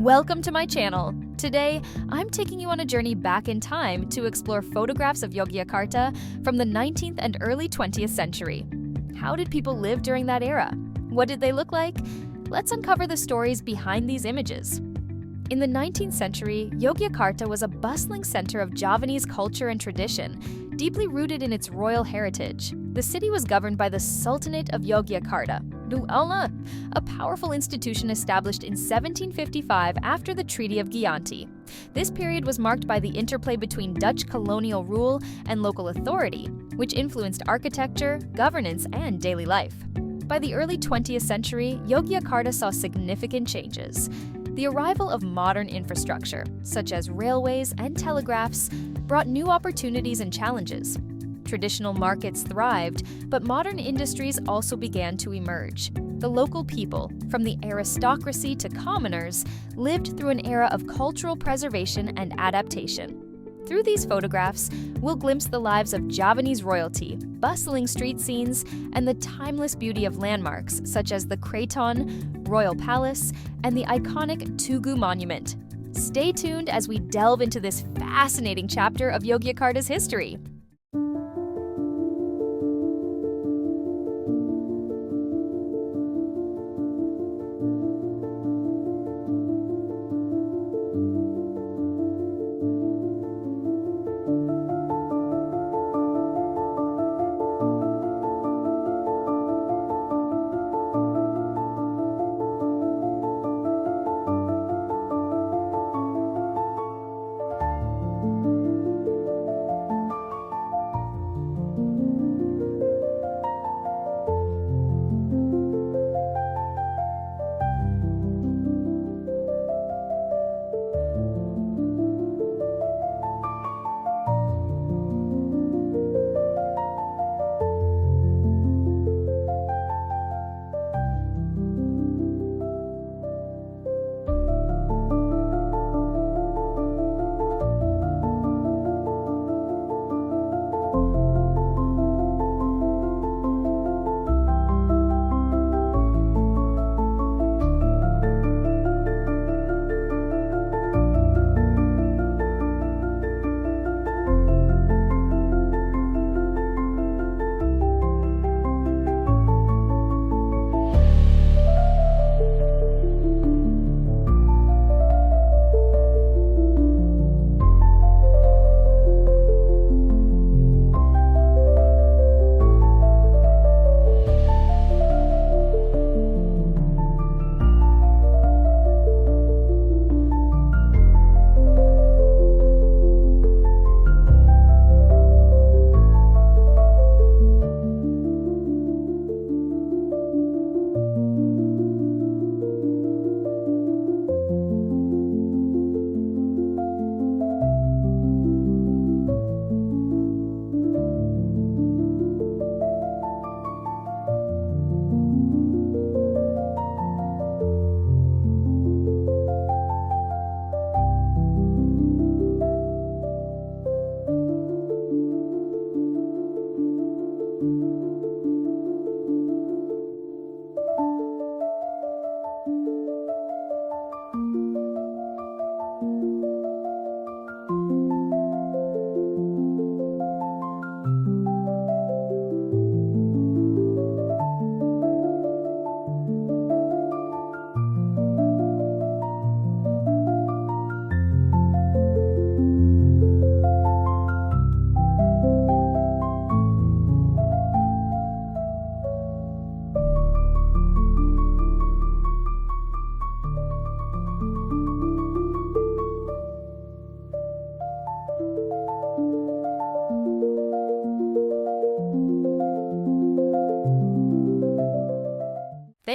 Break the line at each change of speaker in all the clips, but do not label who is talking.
Welcome to my channel. Today, I'm taking you on a journey back in time to explore photographs of Yogyakarta from the 19th and early 20th century. How did people live during that era? What did they look like? Let's uncover the stories behind these images. In the 19th century, Yogyakarta was a bustling center of Javanese culture and tradition, deeply rooted in its royal heritage. The city was governed by the Sultanate of Yogyakarta, a powerful institution established in 1755 after the Treaty of Gyanthe. This period was marked by the interplay between Dutch colonial rule and local authority, which influenced architecture, governance, and daily life. By the early 20th century, Yogyakarta saw significant changes. The arrival of modern infrastructure, such as railways and telegraphs, brought new opportunities and challenges. Traditional markets thrived, but modern industries also began to emerge. The local people, from the aristocracy to commoners, lived through an era of cultural preservation and adaptation. Through these photographs, we'll glimpse the lives of Javanese royalty, bustling street scenes, and the timeless beauty of landmarks such as the Kraton, Royal Palace, and the iconic Tugu Monument. Stay tuned as we delve into this fascinating chapter of Yogyakarta's history.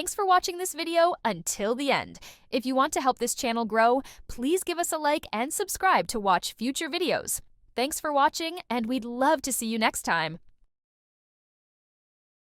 Thanks for watching this video until the end. If you want to help this channel grow, please give us a like and subscribe to watch future videos. Thanks for watching, and we'd love to see you next time.